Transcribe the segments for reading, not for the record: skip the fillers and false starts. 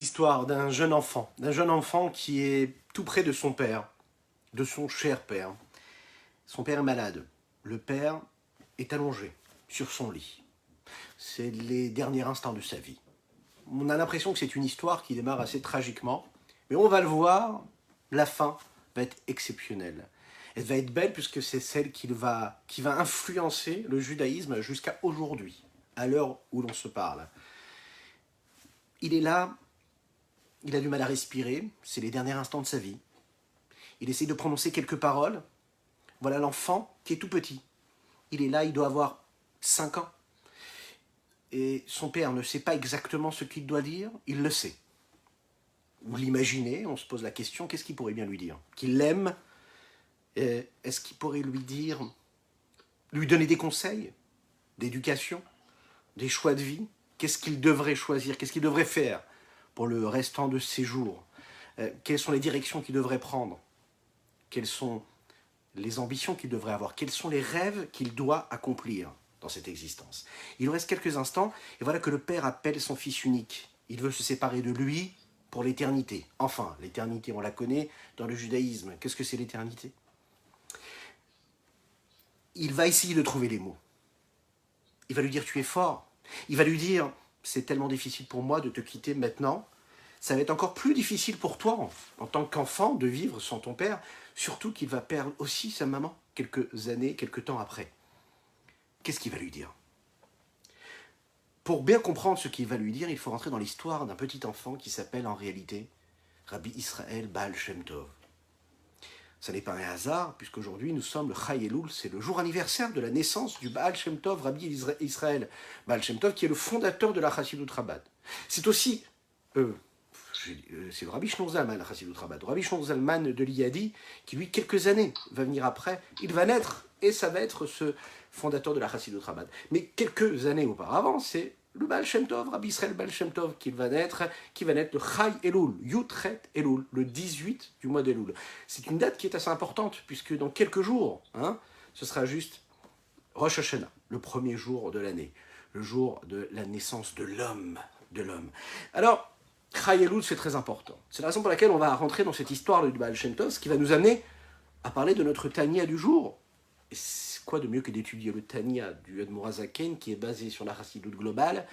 L'histoire d'un jeune enfant qui est tout près de son père, de son cher père. Son père est malade. Le père est allongé sur son lit. C'est les derniers instants de sa vie. On a l'impression que c'est une histoire qui démarre assez tragiquement, mais on va le voir, la fin va être exceptionnelle. Elle va être belle puisque c'est celle qui va influencer le judaïsme jusqu'à aujourd'hui, à l'heure où l'on se parle. Il est là, il a du mal à respirer, c'est les derniers instants de sa vie. Il essaie de prononcer quelques paroles. Voilà l'enfant qui est tout petit. Il est là, il doit avoir 5 ans. Et son père ne sait pas exactement ce qu'il doit dire, il le sait. Vous l'imaginez, on se pose la question, qu'est-ce qu'il pourrait bien lui dire? Qu'il l'aime? Est-ce qu'il pourrait lui dire, lui donner des conseils d'éducation, des choix de vie? Qu'est-ce qu'il devrait choisir? Qu'est-ce qu'il devrait faire pour le restant de ses jours? Quelles sont les directions qu'il devrait prendre? Quelles sont les ambitions qu'il devrait avoir? Quels sont les rêves qu'il doit accomplir dans cette existence? Il nous reste quelques instants, et voilà que le père appelle son fils unique. Il veut se séparer de lui pour l'éternité. Enfin, l'éternité, on la connaît dans le judaïsme. Qu'est-ce que c'est l'éternité? Il va essayer de trouver les mots. Il va lui dire, tu es fort. Il va lui dire, c'est tellement difficile pour moi de te quitter maintenant. Ça va être encore plus difficile pour toi, en tant qu'enfant, de vivre sans ton père, surtout qu'il va perdre aussi sa maman quelques années, quelques temps après. Qu'est-ce qu'il va lui dire? Pour bien comprendre ce qu'il va lui dire, il faut rentrer dans l'histoire d'un petit enfant qui s'appelle en réalité Rabbi Israël Baal Shem Tov. Ça n'est pas un hasard, puisqu'aujourd'hui nous sommes le Chai Elul, c'est le jour anniversaire de la naissance du Baal Shem Tov, Rabbi Israël Baal Shem Tov, qui est le fondateur de la Chassidut Chabad. C'est aussi... c'est le Rabbi Shneur Zalman, la Chassidut Chabad. Rabbi Shneur Zalman de Liadi, qui lui, quelques années, va venir après, il va naître, et ça va être ce fondateur de la Chassidut Chabad. Mais quelques années auparavant, c'est le Baal Shem Tov, Rabbi Israël Baal Shem Tov, qui va naître le Chai Elul, Yutret Elul, le 18 du mois d'Elul. C'est une date qui est assez importante, puisque dans quelques jours, ce sera juste Rosh Hashanah, le premier jour de l'année, le jour de la naissance de l'homme. Alors, Chai Elul, c'est très important. C'est la raison pour laquelle on va rentrer dans cette histoire du Baal Shem Tov, ce qui va nous amener à parler de notre Tania du jour. Et quoi de mieux que d'étudier le Tania du Admor HaZaken, qui est basé sur la Chassidut globale,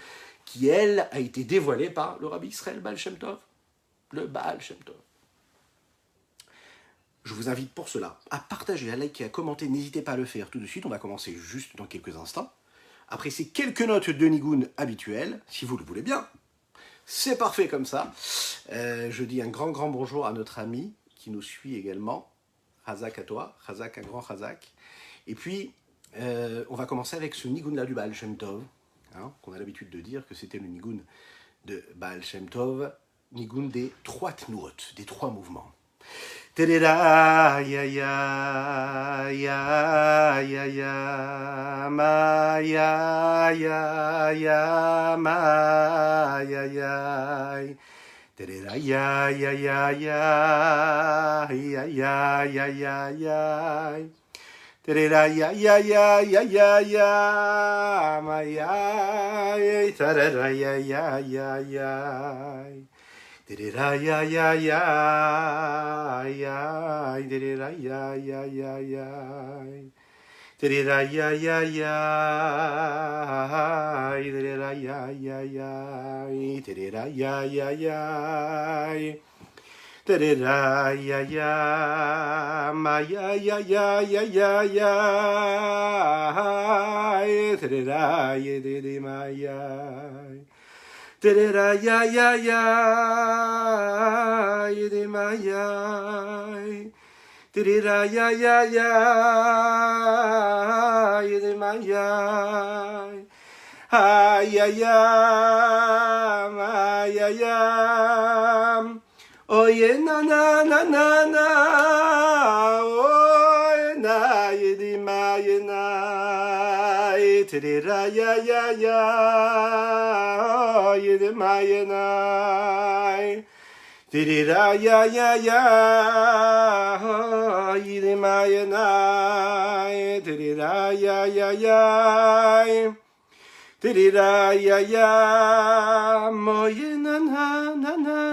qui, elle, a été dévoilée par le Rabbi Israël Baal Shem Tov, le Baal Shem Tov. Je vous invite pour cela à partager, à liker, à commenter. N'hésitez pas à le faire tout de suite. On va commencer juste dans quelques instants. Après ces quelques notes de Nigun habituelles, si vous le voulez bien. C'est parfait comme ça. Je dis un grand bonjour à notre ami qui nous suit également. Chazak à toi, Chazak, un grand Chazak. Et puis, on va commencer avec ce Nigun-là du Baal Shem Tov, qu'on a l'habitude de dire que c'était le Nigun de Baal Shem Tov, Nigun des 3 tnuot, des 3 mouvements. Terera ya ya ya ya ya ma ya ya ya ma ya ya terera ya ya ya ya ya ya ya ya ya terera ya ya ya ya ya ya ma ya terera ya ya ya ya terera ya ya ya ya terera ya ya ya ya terera ya ya ya terera ya ya ya terera ya ya ya terera ya ya ma ya ya ya ya ya ya terera ya de ma ya terera ya ya ya de ma ya terera ya ya ya de ma ya ay ay ay ay ay oye na na na na na oye na de ma na terera ya ya ya oye de ma na terera ya ya ya oye de ma na terera ya ya ya terera ya ya moye na na na na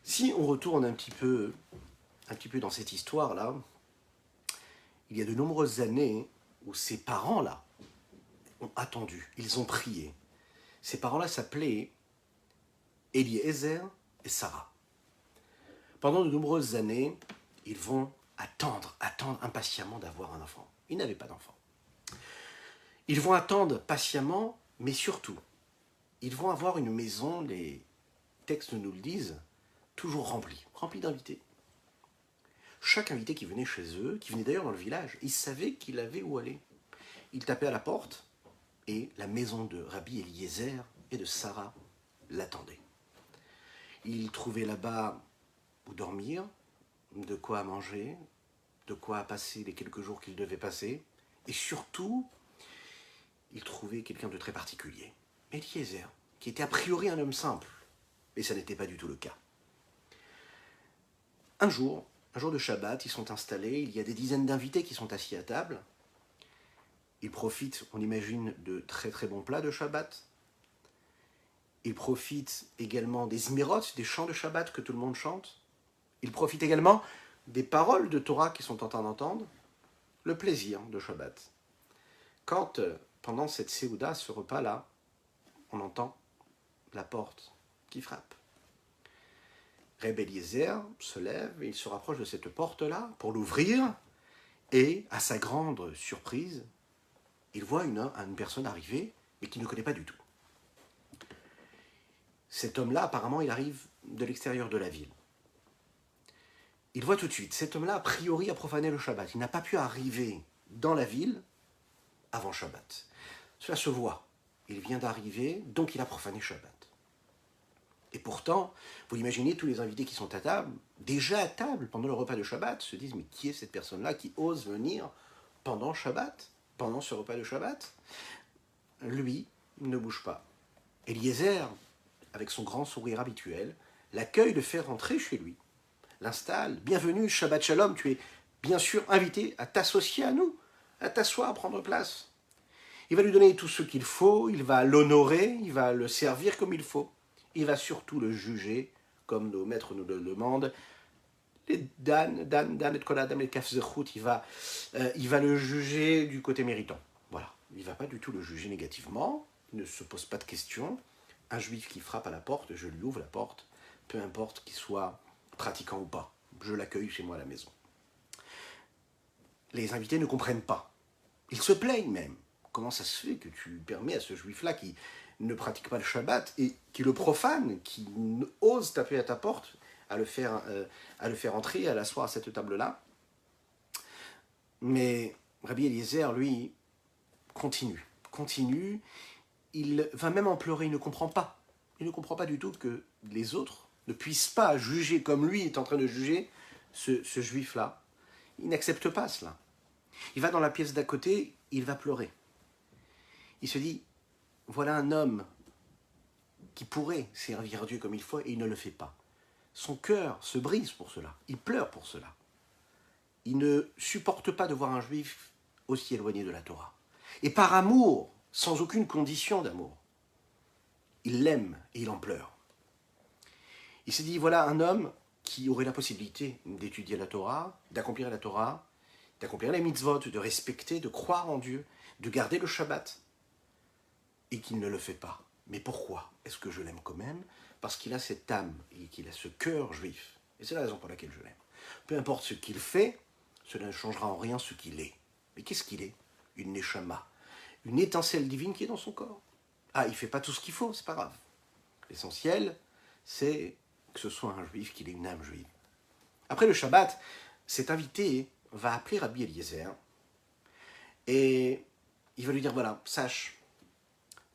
Si on retourne un petit peu dans cette histoire-là, il y a de nombreuses années où ces parents-là ont attendu, ils ont prié. Ces parents-là s'appelaient Eliezer et Sarah. Pendant de nombreuses années, ils vont attendre impatiemment d'avoir un enfant. Ils n'avaient pas d'enfant. Ils vont attendre patiemment, mais surtout, ils vont avoir une maison, les textes nous le disent, toujours remplie d'invités. Chaque invité qui venait chez eux, qui venait d'ailleurs dans le village, il savait qu'il avait où aller. Il tapait à la porte et la maison de Rabbi Eliezer et de Sarah l'attendait. Il trouvait là-bas où dormir, de quoi manger, de quoi passer les quelques jours qu'il devait passer, et surtout, il trouvait quelqu'un de très particulier, Eliezer, qui était a priori un homme simple, mais ça n'était pas du tout le cas. Un jour de Shabbat, ils sont installés, il y a des dizaines d'invités qui sont assis à table. Ils profitent, on imagine, de très très bons plats de Shabbat. Ils profitent également des zmirot, des chants de Shabbat que tout le monde chante. Ils profitent également des paroles de Torah qu'ils sont en train d'entendre, le plaisir de Shabbat. Quand, pendant cette séouda, ce repas-là, on entend la porte qui frappe. Rebbe Eliezer se lève et il se rapproche de cette porte-là pour l'ouvrir et, à sa grande surprise, il voit une personne arriver mais qu'il ne connaît pas du tout. Cet homme-là, apparemment, il arrive de l'extérieur de la ville. Il voit tout de suite, cet homme-là, a priori, a profané le Shabbat. Il n'a pas pu arriver dans la ville avant Shabbat. Cela se voit. Il vient d'arriver, donc il a profané Shabbat. Et pourtant, vous imaginez, tous les invités qui sont à table, déjà à table pendant le repas de Shabbat, se disent, mais qui est cette personne-là qui ose venir pendant Shabbat, pendant ce repas de Shabbat? Lui ne bouge pas. Eliezer, avec son grand sourire habituel, l'accueille, le fait rentrer chez lui, l'installe. Bienvenue, Shabbat Shalom, tu es bien sûr invité à t'associer à nous, à t'asseoir, à prendre place. Il va lui donner tout ce qu'il faut, il va l'honorer, il va le servir comme il faut. Il va surtout le juger, comme nos maîtres nous le demandent. Les Dan et Koladam et Kafzechut, il va le juger du côté méritant. Voilà, il ne va pas du tout le juger négativement, il ne se pose pas de questions. Un juif qui frappe à la porte, je lui ouvre la porte, peu importe qu'il soit pratiquant ou pas. Je l'accueille chez moi à la maison. Les invités ne comprennent pas. Ils se plaignent même. Comment ça se fait que tu permets à ce juif-là qui ne pratique pas le Shabbat et qui le profane, qui ose taper à ta porte, à le faire entrer, à l'asseoir à cette table-là? Mais Rabbi Eliezer, lui, continue. Il va même en pleurer, il ne comprend pas. Il ne comprend pas du tout que les autres ne puissent pas juger comme lui est en train de juger ce juif-là. Il n'accepte pas cela. Il va dans la pièce d'à côté, il va pleurer. Il se dit, voilà un homme qui pourrait servir Dieu comme il faut et il ne le fait pas. Son cœur se brise pour cela, il pleure pour cela. Il ne supporte pas de voir un juif aussi éloigné de la Torah. Et par amour, sans aucune condition d'amour, il l'aime et il en pleure. Il s'est dit, voilà un homme qui aurait la possibilité d'étudier la Torah, d'accomplir les mitzvot, de respecter, de croire en Dieu, de garder le Shabbat, et qu'il ne le fait pas. Mais pourquoi est-ce que je l'aime quand même? Parce qu'il a cette âme et qu'il a ce cœur juif. Et c'est la raison pour laquelle je l'aime. Peu importe ce qu'il fait, cela ne changera en rien ce qu'il est. Mais qu'est-ce qu'il est? Une neshama, une étincelle divine qui est dans son corps. Ah, il ne fait pas tout ce qu'il faut, c'est pas grave. L'essentiel, c'est que ce soit un juif, qu'il ait une âme juive. Après le Shabbat, cet invité va appeler Rabbi Eliezer et il va lui dire, voilà, sache,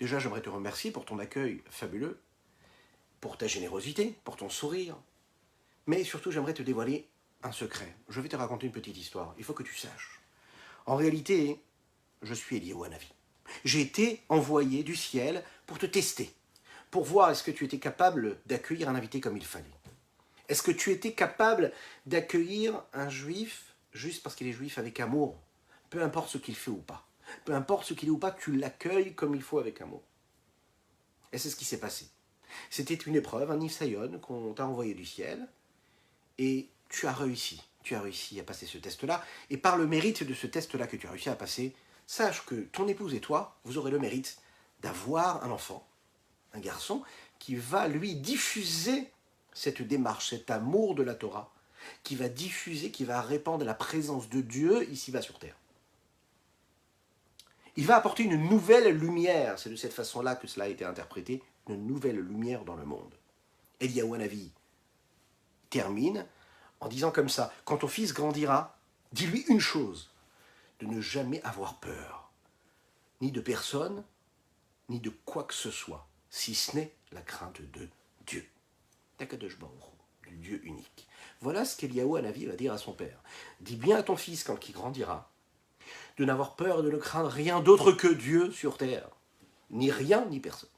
déjà j'aimerais te remercier pour ton accueil fabuleux, pour ta générosité, pour ton sourire, mais surtout j'aimerais te dévoiler un secret. Je vais te raconter une petite histoire, il faut que tu saches. En réalité, je suis Eliyahu Hanavi. J'ai été envoyé du ciel pour te tester, pour voir est-ce que tu étais capable d'accueillir un invité comme il fallait. Est-ce que tu étais capable d'accueillir un juif juste parce qu'il est juif avec amour, peu importe ce qu'il fait ou pas. Peu importe ce qu'il est ou pas, tu l'accueilles comme il faut avec amour. Et c'est ce qui s'est passé. C'était une épreuve, un Nisayon qu'on t'a envoyé du ciel, et tu as réussi. Tu as réussi à passer ce test-là, et par le mérite de ce test-là que tu as réussi à passer, sache que ton épouse et toi, vous aurez le mérite d'avoir un enfant, un garçon, qui va lui diffuser cette démarche, cet amour de la Torah, qui va diffuser, qui va répandre la présence de Dieu ici-bas sur terre. Il va apporter une nouvelle lumière, c'est de cette façon-là que cela a été interprété, une nouvelle lumière dans le monde. Eliyahu Hanavi termine en disant comme ça, quand ton fils grandira, dis-lui une chose, de ne jamais avoir peur, ni de personne, ni de quoi que ce soit, si ce n'est la crainte de Dieu. D'Akadosh Baruch Hu, du Dieu unique. Voilà ce qu'Eliyahu Hanavi va dire à son père. Dis bien à ton fils quand il grandira, de n'avoir peur et de ne craindre rien d'autre que Dieu sur terre, ni rien ni personne.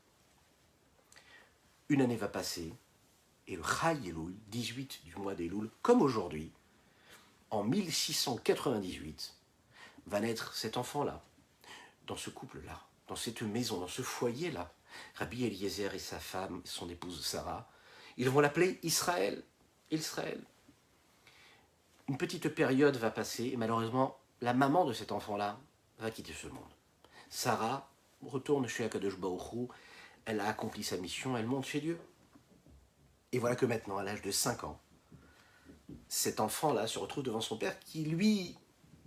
Une année va passer, et le Chai Elul, 18 du mois d'Elul, comme aujourd'hui, en 1698, va naître cet enfant-là, dans ce couple-là, dans cette maison, dans ce foyer-là. Rabbi Eliezer et sa femme, son épouse Sarah, ils vont l'appeler Israël. Israël. Une petite période va passer, et malheureusement, la maman de cet enfant-là va quitter ce monde. Sarah retourne chez Akadosh Baruch Hu, elle a accompli sa mission, elle monte chez Dieu. Et voilà que maintenant, à l'âge de 5 ans, cet enfant-là se retrouve devant son père qui, lui,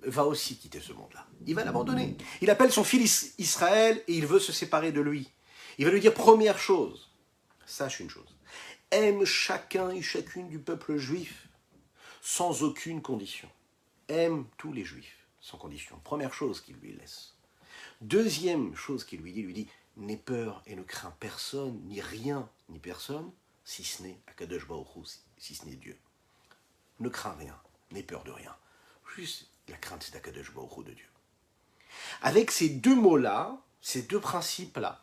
va aussi quitter ce monde-là. Il va l'abandonner. Il appelle son fils Israël et il veut se séparer de lui. Il va lui dire, première chose, sache une chose, aime chacun et chacune du peuple juif sans aucune condition. Aime tous les juifs sans condition. Première chose qu'il lui laisse. Deuxième chose qu'il lui dit, n'aie peur et ne crains personne, ni rien, ni personne, si ce n'est Akadosh Baruch Hu, si ce n'est Dieu. Ne crains rien, n'aie peur de rien. Juste la crainte d'Akadosh Baruch Hu de Dieu. Avec ces deux mots-là, ces deux principes-là,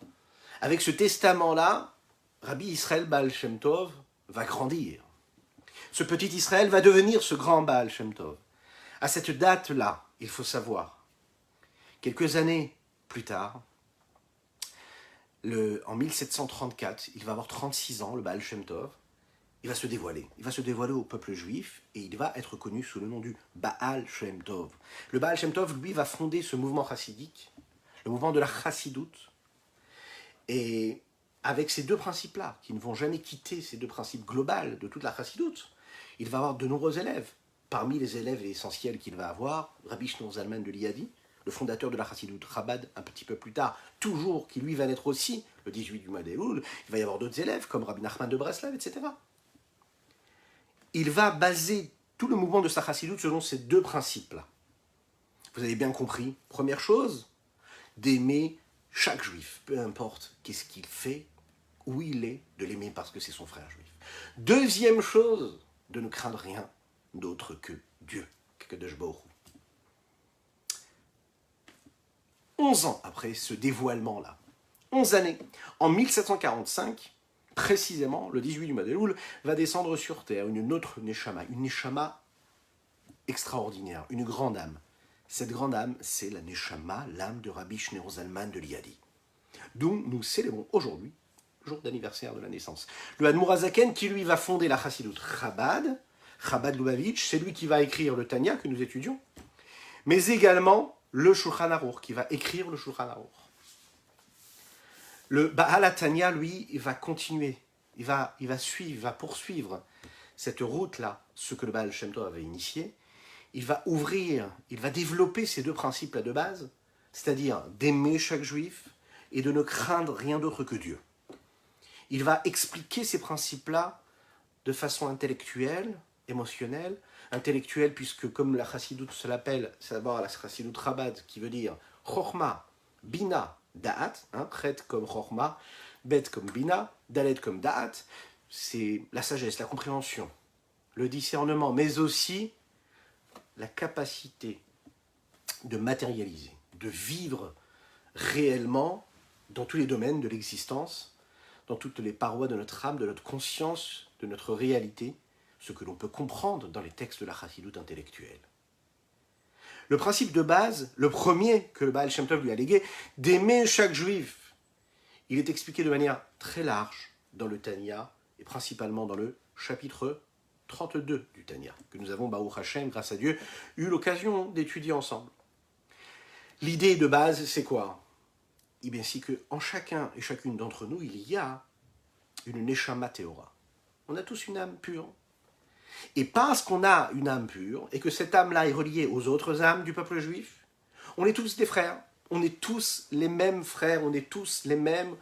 avec ce testament-là, Rabbi Israël Baal Shem Tov va grandir. Ce petit Israël va devenir ce grand Baal Shem Tov. À cette date-là, il faut savoir, quelques années plus tard, en 1734, il va avoir 36 ans, le Baal Shem Tov, il va se dévoiler. Il va se dévoiler au peuple juif et il va être connu sous le nom du Baal Shem Tov. Le Baal Shem Tov, lui, va fonder ce mouvement chassidique, le mouvement de la chassidoute. Et avec ces deux principes-là, qui ne vont jamais quitter ces deux principes globaux de toute la chassidoute, il va avoir de nombreux élèves. Parmi les élèves essentiels qu'il va avoir, Rabbi Shneur Zalman de Liadi, le fondateur de la chassidoute Chabad, un petit peu plus tard, toujours, qui lui va naître aussi le 18 du mois d'Elul. Il va y avoir d'autres élèves, comme Rabbi Nachman de Breslev, etc. Il va baser tout le mouvement de sa chassidoute selon ces deux principes-là. Vous avez bien compris. Première chose, d'aimer chaque juif, peu importe qu'est-ce qu'il fait, où il est, de l'aimer parce que c'est son frère juif. Deuxième chose, de ne craindre rien d'autre que Dieu, Kadosh Baruch Hu. 11 ans après ce dévoilement-là, 11 années, en 1745, précisément, le 18 du mois d'Elul, va descendre sur terre une autre une Neshama extraordinaire, une grande âme. Cette grande âme, c'est la Neshama, l'âme de Rabbi Shneur Zalman de Liadi, dont nous célébrons aujourd'hui, jour d'anniversaire de la naissance. Le Admour HaZaken, qui lui va fonder la chassidoute Chabad, Chabad Lubavitch, c'est lui qui va écrire le Tanya que nous étudions, mais également le Shulchan Aruch, qui va écrire le Shulchan Aruch. Le Baal HaTanya, lui, il va continuer, il va suivre, il va poursuivre cette route-là, ce que le Baal Shem Tov avait initié. Il va ouvrir, il va développer ces deux principes-là de base, c'est-à-dire d'aimer chaque juif et de ne craindre rien d'autre que Dieu. Il va expliquer ces principes-là de façon intellectuelle, émotionnelle, intellectuelle puisque comme la chassidoute se l'appelle, c'est d'abord la chassidoute Chabad qui veut dire Chochma, Bina, Da'at, Chet comme Chochma, Bet comme Bina, Dalet comme Da'at, c'est la sagesse, la compréhension, le discernement, mais aussi la capacité de matérialiser, de vivre réellement dans tous les domaines de l'existence, dans toutes les parois de notre âme, de notre conscience, de notre réalité, ce que l'on peut comprendre dans les textes de la chassidoute intellectuelle. Le principe de base, le premier que le Baal Shem Tov lui a légué, d'aimer chaque juif, il est expliqué de manière très large dans le Tanya, et principalement dans le chapitre 32 du Tanya, que nous avons, Baruch Hashem, grâce à Dieu, eu l'occasion d'étudier ensemble. L'idée de base, c'est quoi? Eh bien, c'est qu'en chacun et chacune d'entre nous, il y a une Neshama Teora. On a tous une âme pure. Et parce qu'on a une âme pure, et que cette âme-là est reliée aux autres âmes du peuple juif, on est tous des frères. On est tous les mêmes frères, on est tous les mêmes,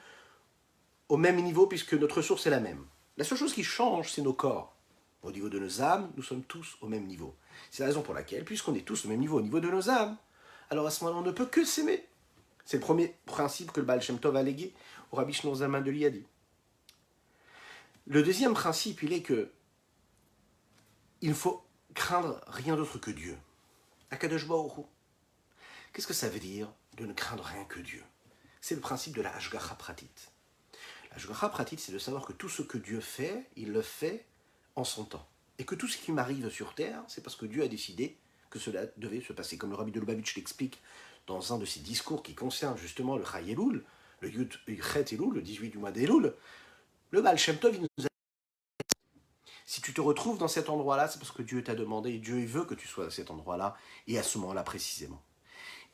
au même niveau, puisque notre source est la même. La seule chose qui change, c'est nos corps. Au niveau de nos âmes, nous sommes tous au même niveau. C'est la raison pour laquelle, puisqu'on est tous au même niveau, au niveau de nos âmes, alors à ce moment-là, on ne peut que s'aimer. C'est le premier principe que le Baal Shem Tov a légué au Rabbi Shneur Zalman de Liadi. Le deuxième principe, il est que il ne faut craindre rien d'autre que Dieu. Akadosh Baruch Hu. Qu'est-ce que ça veut dire de ne craindre rien que Dieu? C'est le principe de la Hashgacha Pratit. La Hashgacha Pratit, c'est de savoir que tout ce que Dieu fait, il le fait en son temps. Et que tout ce qui m'arrive sur terre, c'est parce que Dieu a décidé que cela devait se passer. Comme le Rabbi de Lubavitch l'explique dans un de ses discours qui concerne justement le Chai Elul, le Yud Chet Elul, le 18 du mois d'Elul, le Baal Shem Tov, il nous a... Si tu te retrouves dans cet endroit-là, c'est parce que Dieu t'a demandé, et Dieu veut que tu sois à cet endroit-là, et à ce moment-là précisément.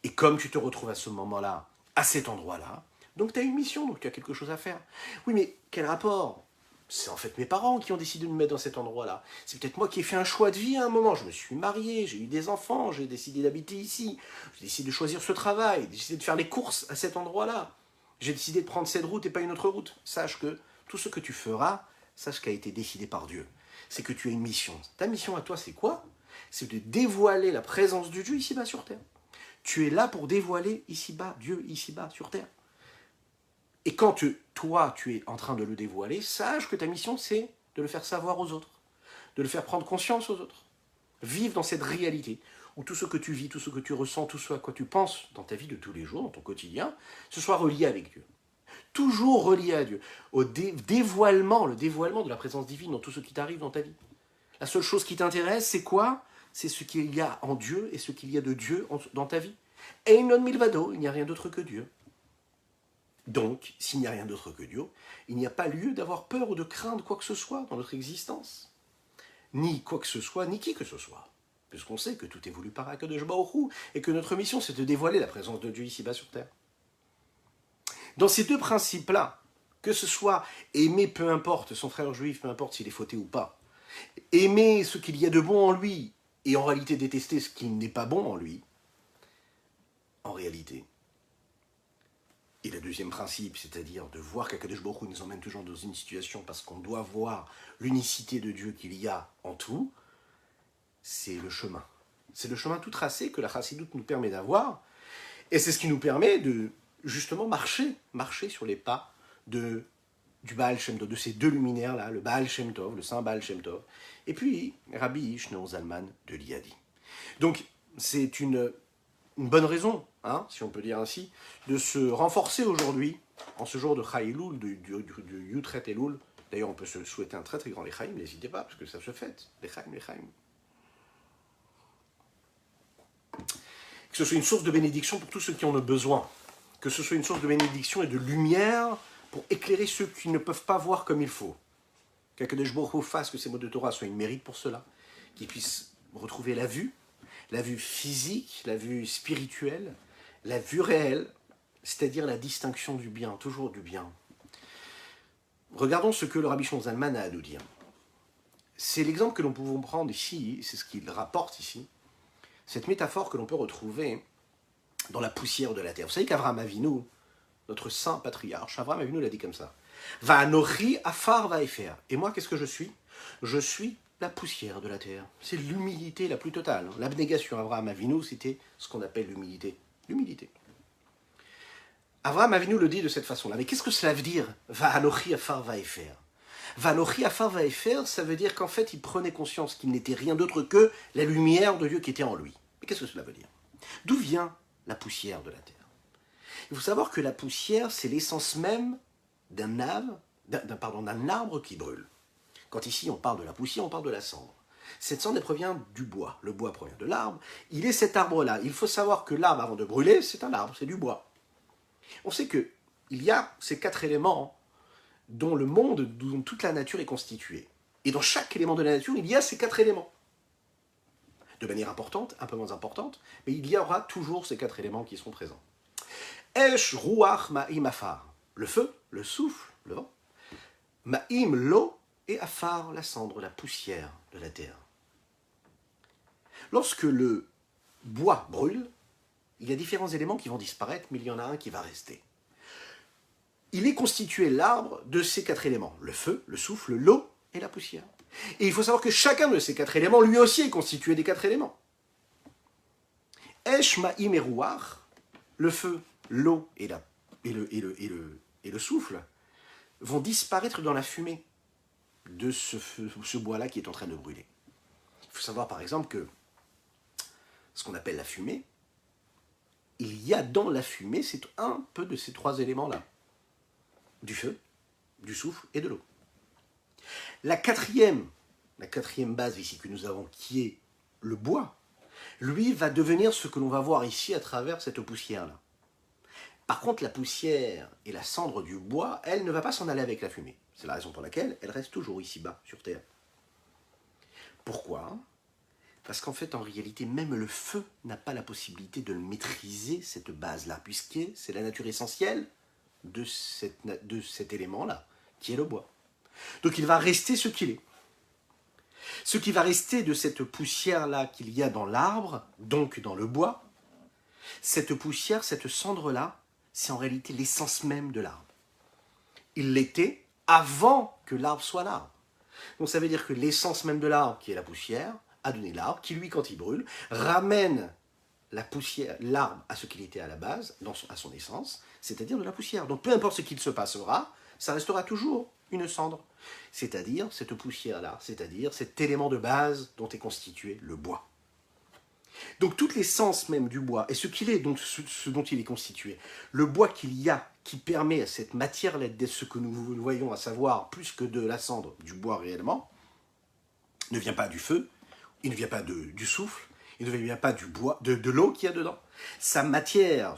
Et comme tu te retrouves à ce moment-là, à cet endroit-là, donc tu as une mission, donc tu as quelque chose à faire. Oui, mais quel rapport? C'est en fait mes parents qui ont décidé de me mettre dans cet endroit-là. C'est peut-être moi qui ai fait un choix de vie à un moment. Je me suis marié, j'ai eu des enfants, j'ai décidé d'habiter ici, j'ai décidé de choisir ce travail, j'ai décidé de faire les courses à cet endroit-là. J'ai décidé de prendre cette route et pas une autre route. Sache que tout ce que tu feras, sache qu'a été décidé par Dieu. C'est que tu as une mission. Ta mission à toi, c'est quoi? C'est de dévoiler la présence de Dieu ici-bas sur terre. Tu es là pour dévoiler ici-bas, Dieu ici-bas sur terre. Et quand toi, tu es en train de le dévoiler, sache que ta mission, c'est de le faire savoir aux autres, de le faire prendre conscience aux autres. Vivre dans cette réalité où tout ce que tu vis, tout ce que tu ressens, tout ce à quoi tu penses dans ta vie de tous les jours, dans ton quotidien, ce soit relié avec Dieu. Toujours relié à Dieu, au dévoilement, le dévoilement de la présence divine dans tout ce qui t'arrive dans ta vie. La seule chose qui t'intéresse, c'est quoi? C'est ce qu'il y a en Dieu et ce qu'il y a de Dieu dans ta vie. Einon milvado, il n'y a rien d'autre que Dieu. Donc, s'il n'y a rien d'autre que Dieu, il n'y a pas lieu d'avoir peur ou de craindre quoi que ce soit dans notre existence. Ni quoi que ce soit, ni qui que ce soit. Puisqu'on sait que tout est voulu par Akadosh Baruch Hu et que notre mission, c'est de dévoiler la présence de Dieu ici-bas sur terre. Dans ces deux principes-là, que ce soit aimer peu importe son frère juif, peu importe s'il est fauté ou pas, aimer ce qu'il y a de bon en lui et en réalité détester ce qui n'est pas bon en lui, en réalité. Et le deuxième principe, c'est-à-dire de voir qu'Akadosh Baruch Hu nous emmène toujours dans une situation parce qu'on doit voir l'unicité de Dieu qu'il y a en tout, c'est le chemin. C'est le chemin tout tracé que la Chassidoute nous permet d'avoir, et c'est ce qui nous permet de justement marcher sur les pas du Baal Shem Tov, de ces deux luminaires-là, le Baal Shem Tov, le Saint Baal Shem Tov, et puis Rabbi Shneur Zalman de Liadi. Donc, c'est une bonne raison, si on peut dire ainsi, de se renforcer aujourd'hui, en ce jour de Chai Elul, du Yud Chet Elul. D'ailleurs, on peut se souhaiter un très très grand Lechaim, n'hésitez pas, parce que ça se fête. Lechaim. Que ce soit une source de bénédiction pour tous ceux qui en ont besoin. Que ce soit une source de bénédiction et de lumière pour éclairer ceux qui ne peuvent pas voir comme il faut. Qu'Akadosh Baruch Hu fasse que ces mots de Torah soient une mérite pour cela, qu'ils puissent retrouver la vue physique, la vue spirituelle, la vue réelle, c'est-à-dire la distinction du bien, toujours du bien. Regardons ce que le Rabbi Shneur Zalman a à nous dire. C'est l'exemple que nous pouvons prendre ici, c'est ce qu'il rapporte ici, cette métaphore que l'on peut retrouver dans la poussière de la terre. Vous savez qu'Avraham Avinu, notre saint patriarche, Avraham Avinu l'a dit comme ça. Va'anochi afar va'efer. Et moi, qu'est-ce que je suis? Je suis la poussière de la terre. C'est l'humilité la plus totale. L'abnégation. Avraham Avinu, c'était ce qu'on appelle l'humilité. L'humilité. Avraham Avinu le dit de cette façon-là. Mais qu'est-ce que cela veut dire? Va'anochi afar va'efer. Va'anochi afar va'efer, ça veut dire qu'en fait, il prenait conscience qu'il n'était rien d'autre que la lumière de Dieu qui était en lui. Mais qu'est-ce que cela veut dire? D'où vient la poussière de la terre? Il faut savoir que la poussière, c'est l'essence même d'un arbre qui brûle. Quand ici on parle de la poussière, on parle de la cendre. Cette cendre, elle provient du bois. Le bois provient de l'arbre. Il est cet arbre-là. Il faut savoir que l'arbre, avant de brûler, c'est un arbre, c'est du bois. On sait qu'il y a ces 4 éléments dont le monde, dont toute la nature est constituée. Et dans chaque élément de la nature, il y a ces 4 éléments. De manière importante, un peu moins importante, mais il y aura toujours ces 4 éléments qui seront présents. Esh, ruach, ma'im, afar. Le feu, le souffle, le vent. Ma'im, l'eau, et afar, la cendre, la poussière de la terre. Lorsque le bois brûle, il y a différents éléments qui vont disparaître, mais il y en a un qui va rester. Il est constitué, l'arbre, de ces 4 éléments. Le feu, le souffle, l'eau et la poussière. Et il faut savoir que chacun de ces 4 éléments, lui aussi, est constitué des 4 éléments. Esh, ma'im et ruach, le feu, l'eau et le souffle, vont disparaître dans la fumée de ce bois-là qui est en train de brûler. Il faut savoir par exemple que ce qu'on appelle la fumée, il y a dans la fumée, c'est un peu de ces 3 éléments-là. Du feu, du souffle et de l'eau. La quatrième base ici que nous avons, qui est le bois, lui va devenir ce que l'on va voir ici à travers cette poussière-là. Par contre, la poussière et la cendre du bois, elle ne va pas s'en aller avec la fumée. C'est la raison pour laquelle elle reste toujours ici-bas, sur Terre. Pourquoi ? Parce qu'en fait, en réalité, même le feu n'a pas la possibilité de le maîtriser, cette base-là, puisque c'est la nature essentielle de cet élément-là, qui est le bois. Donc il va rester ce qu'il est. Ce qui va rester de cette poussière-là qu'il y a dans l'arbre, donc dans le bois, cette poussière, cette cendre-là, c'est en réalité l'essence même de l'arbre. Il l'était avant que l'arbre soit l'arbre. Donc ça veut dire que l'essence même de l'arbre, qui est la poussière, a donné l'arbre, qui lui, quand il brûle, ramène la poussière, l'arbre à ce qu'il était à la base, à son essence, c'est-à-dire de la poussière. Donc peu importe ce qu'il se passera, ça restera toujours une cendre. C'est-à-dire cette poussière-là, c'est-à-dire cet élément de base dont est constitué le bois. Donc toute l'essence même du bois, et ce qu'il est, donc ce dont il est constitué, le bois qu'il y a, qui permet à cette matière-là d'être ce que nous voyons, à savoir plus que de la cendre, du bois réellement, ne vient pas du feu, il ne vient pas du souffle, il ne vient pas du bois, de l'eau qu'il y a dedans. Sa matière,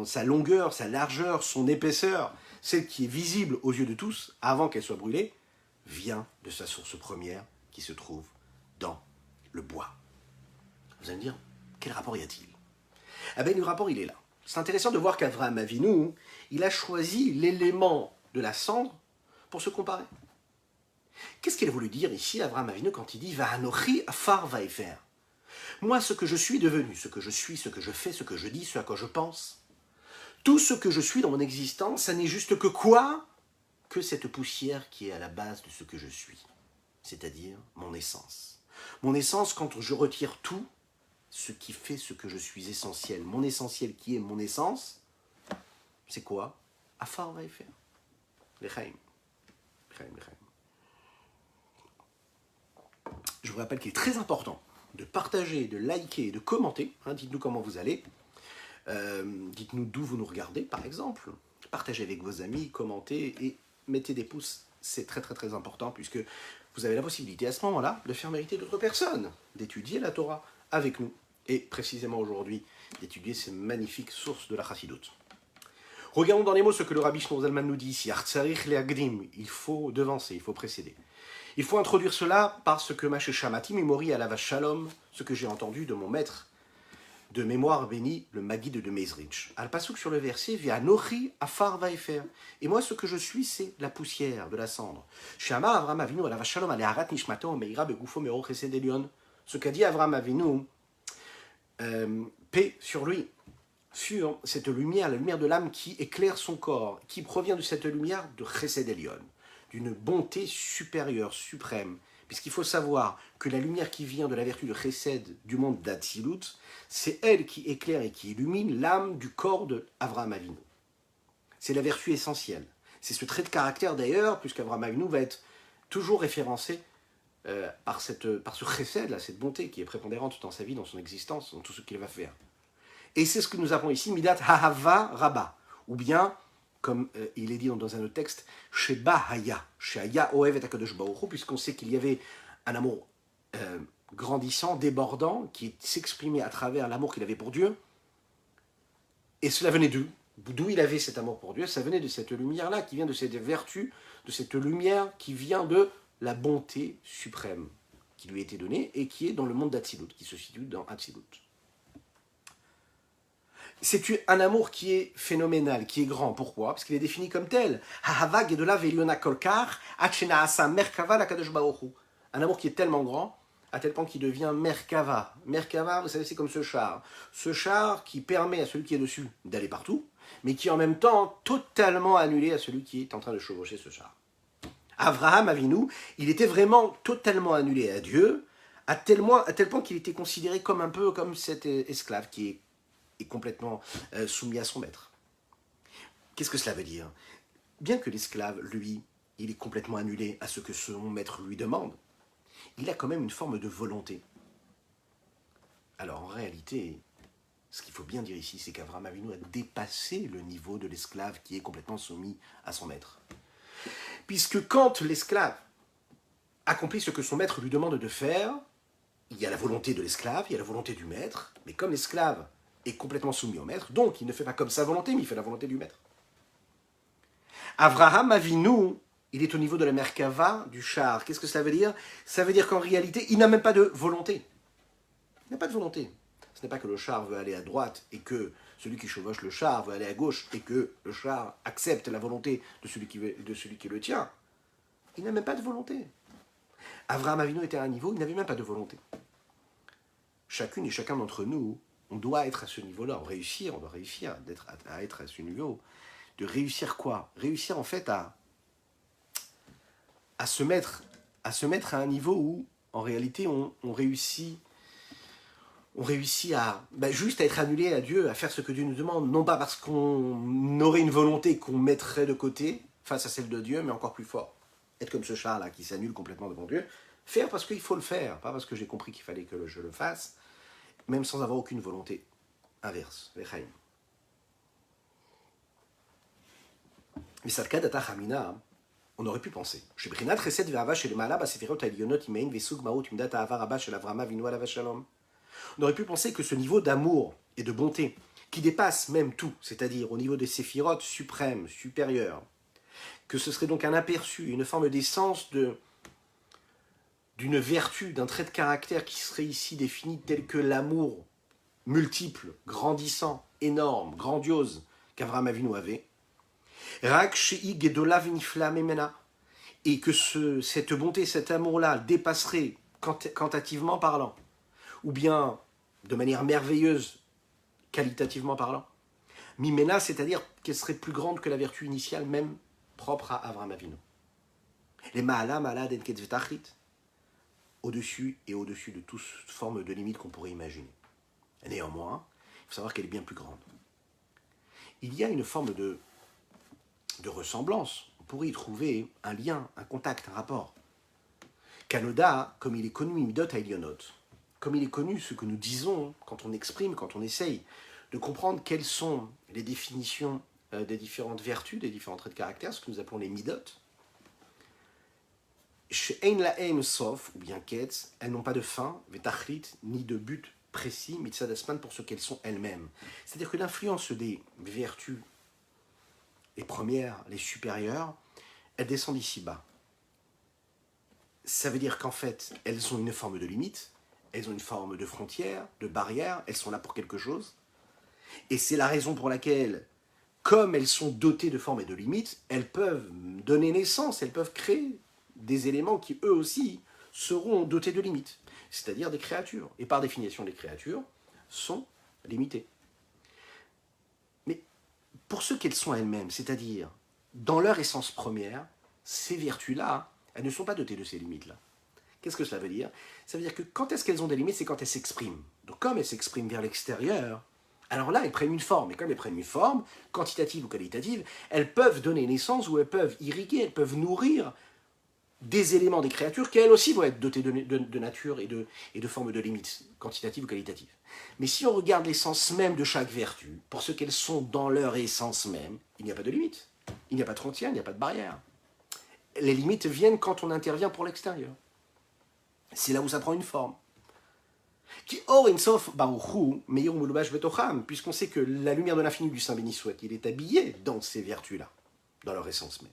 sa longueur, sa largeur, son épaisseur, celle qui est visible aux yeux de tous, avant qu'elle soit brûlée, vient de sa source première qui se trouve dans le bois. Vous allez me dire, quel rapport y a-t-il ? Eh bien, le rapport, il est là. C'est intéressant de voir qu'Avraham Avinu, il a choisi l'élément de la cendre pour se comparer. Qu'est-ce qu'il a voulu dire ici, Avraham Avinu, quand il dit « Va'anochi afar va'efer » ? Moi, ce que je suis devenu, ce que je suis, ce que je fais, ce que je dis, ce à quoi je pense, tout ce que je suis dans mon existence, ça n'est juste que quoi ? Que cette poussière qui est à la base de ce que je suis, c'est-à-dire mon essence. Mon essence, quand je retire tout, ce qui fait ce que je suis essentiel, mon essentiel qui est mon essence, c'est quoi ? Afar va'efer. L'echaim. Je vous rappelle qu'il est très important de partager, de liker, de commenter. Dites-nous comment vous allez. Dites-nous d'où vous nous regardez, par exemple. Partagez avec vos amis, commentez et mettez des pouces. C'est très très très important puisque vous avez la possibilité à ce moment-là de faire mériter d'autres personnes, d'étudier la Torah avec nous. Et précisément aujourd'hui, d'étudier ces magnifiques sources de la Chassidoute. Regardons dans les mots ce que le Rabbi Shlomo Zalman nous dit ici. Il faut devancer, il faut précéder. Il faut introduire cela parce que Maché Shamati Mimori Alava Shalom, ce que j'ai entendu de mon maître de mémoire béni, le Maguide de Mezrich. Al-Pasouk sur le verset, Via Nochi Afar Vaefer. Et moi, ce que je suis, c'est la poussière, de la cendre. Shama Avram Avinu Alava Shalom Aleharat Nishmato Meira Begufo Mero Chesed Elion. Ce qu'a dit Avram Avinu, paix sur lui, sur cette lumière, la lumière de l'âme qui éclaire son corps, qui provient de cette lumière de Chesed Elion, d'une bonté supérieure, suprême. Puisqu'il faut savoir que la lumière qui vient de la vertu de Chesed du monde d'Atsilut, c'est elle qui éclaire et qui illumine l'âme du corps d'Avraham Avinu. C'est la vertu essentielle. C'est ce trait de caractère d'ailleurs, puisqu'Avraham Avinu va être toujours référencé par ce Chesed, là, cette bonté qui est prépondérante dans sa vie, dans son existence, dans tout ce qu'il va faire. Et c'est ce que nous avons ici, Midat Hahava Rabba, ou bien, comme il est dit dans un autre texte, Sheba Haya, Shaya Oev et Akadosh Baruch Hu, puisqu'on sait qu'il y avait un amour grandissant, débordant, qui s'exprimait à travers l'amour qu'il avait pour Dieu. Et cela venait d'où il avait cet amour pour Dieu? Ça venait de cette lumière-là, qui vient de cette vertu, de cette lumière qui vient de la bonté suprême qui lui a été donnée et qui est dans le monde d'Atsilut, qui se situe dans Atsilut. C'est un amour qui est phénoménal, qui est grand. Pourquoi? Parce qu'il est défini comme tel. Un amour qui est tellement grand, à tel point qu'il devient Merkava. Merkava, vous savez, c'est comme ce char. Ce char qui permet à celui qui est dessus d'aller partout, mais qui est en même temps totalement annulé à celui qui est en train de chevaucher ce char. Abraham Avinu, il était vraiment totalement annulé à Dieu, à tel point qu'il était considéré comme un peu comme cet esclave qui est complètement soumis à son maître. Qu'est-ce que cela veut dire? Bien que l'esclave, lui, il est complètement annulé à ce que son maître lui demande, il a quand même une forme de volonté. Alors en réalité, ce qu'il faut bien dire ici, c'est qu'Abraham Avinu a dépassé le niveau de l'esclave qui est complètement soumis à son maître. Puisque quand l'esclave accomplit ce que son maître lui demande de faire, il y a la volonté de l'esclave, il y a la volonté du maître, mais comme l'esclave est complètement soumis au maître, donc il ne fait pas comme sa volonté, mais il fait la volonté du maître. Abraham Avinu, il est au niveau de la Merkava, du char. Qu'est-ce que cela veut dire? Ça veut dire qu'en réalité, il n'a même pas de volonté. Il n'a pas de volonté. Ce n'est pas que le char veut aller à droite et que celui qui chevauche le char veut aller à gauche et que le char accepte la volonté de celui qui le tient. Il n'a même pas de volonté. Abraham Avinu était à un niveau, il n'avait même pas de volonté. Chacune et chacun d'entre nous, on doit être à ce niveau-là, on doit réussir à être à ce niveau. De réussir quoi? Réussir en fait à se mettre à un niveau où, en réalité, on réussit à juste à être annulé à Dieu, à faire ce que Dieu nous demande, non pas parce qu'on aurait une volonté qu'on mettrait de côté face à celle de Dieu, mais encore plus fort. Être comme ce char-là qui s'annule complètement devant Dieu. Faire parce qu'il faut le faire, pas parce que j'ai compris qu'il fallait que je le fasse, même sans avoir aucune volonté inverse. Mais Sarkad Ata Hamina, on aurait pu penser. On aurait pu penser que ce niveau d'amour et de bonté, qui dépasse même tout, c'est-à-dire au niveau des séphirotes suprêmes, supérieures, que ce serait donc un aperçu, une forme d'essence d'une vertu, d'un trait de caractère qui serait ici défini tel que l'amour multiple, grandissant, énorme, grandiose qu'Avraham Avinu avait, et que cette bonté, cet amour-là dépasserait quantitativement parlant, ou bien de manière merveilleuse, qualitativement parlant, Mimena, c'est-à-dire qu'elle serait plus grande que la vertu initiale, même propre à Avraham Avinu. Les Ma'ala, Ma'ala, Denket Vetachrit, au-dessus et au-dessus de toute forme de limite qu'on pourrait imaginer. Néanmoins, il faut savoir qu'elle est bien plus grande. Il y a une forme de ressemblance. On pourrait y trouver un lien, un contact, un rapport. Kanoda, comme il est connu, Midot Hailionot, comme il est connu ce que nous disons quand on exprime, quand on essaye de comprendre quelles sont les définitions des différentes vertus, des différents traits de caractère, ce que nous appelons les Midot. She'ein la'em sof, ou bien ketz, elles n'ont pas de fin, vetachlit, ni de but précis, mitzad asman, pour ce qu'elles sont elles-mêmes. C'est-à-dire que l'influence des vertus, les premières, les supérieures, elles descendent ici bas. Ça veut dire qu'en fait, elles ont une forme de limite, elles ont une forme de frontière, de barrière, elles sont là pour quelque chose. Et c'est la raison pour laquelle, comme elles sont dotées de formes et de limites, elles peuvent donner naissance, elles peuvent créer des éléments qui, eux aussi, seront dotés de limites, c'est-à-dire des créatures. Et par définition, les créatures sont limitées. Mais pour ce qu'elles sont elles-mêmes, c'est-à-dire dans leur essence première, ces vertus-là, elles ne sont pas dotées de ces limites-là. Qu'est-ce que cela veut dire? Ça veut dire que quand est-ce qu'elles ont des limites, c'est quand elles s'expriment. Donc comme elles s'expriment vers l'extérieur, alors là, elles prennent une forme. Et comme elles prennent une forme, quantitative ou qualitative, elles peuvent donner naissance ou elles peuvent irriguer, elles peuvent nourrir des éléments des créatures qui elles aussi vont être dotées de nature et de formes de limites, quantitatives ou qualitatives. Mais si on regarde l'essence même de chaque vertu, pour ce qu'elles sont dans leur essence même, il n'y a pas de limite. Il n'y a pas de frontière, il n'y a pas de barrière. Les limites viennent quand on intervient pour l'extérieur. C'est là où ça prend une forme. Qui or insof baruchu meir mulubash betocham, puisqu'on sait que la lumière de l'infini du Saint béni soit-il est habillée dans ces vertus-là, dans leur essence même.